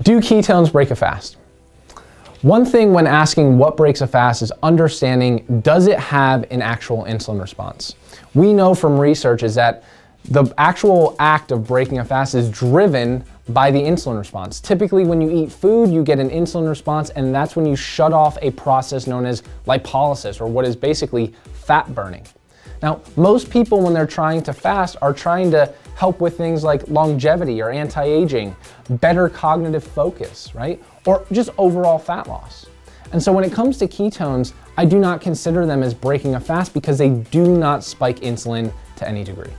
Do ketones break a fast? One thing when asking what breaks a fast is understanding, does it have an actual insulin response? We know from research is that the actual act of breaking a fast is driven by the insulin response. Typically when you eat food, you get an insulin response, and that's when you shut off a process known as lipolysis, or what is basically fat burning. Now, most people when they're trying to fast are trying to help with things like longevity or anti-aging, better cognitive focus, right? Or just overall fat loss. And so when it comes to ketones, I do not consider them as breaking a fast because they do not spike insulin to any degree.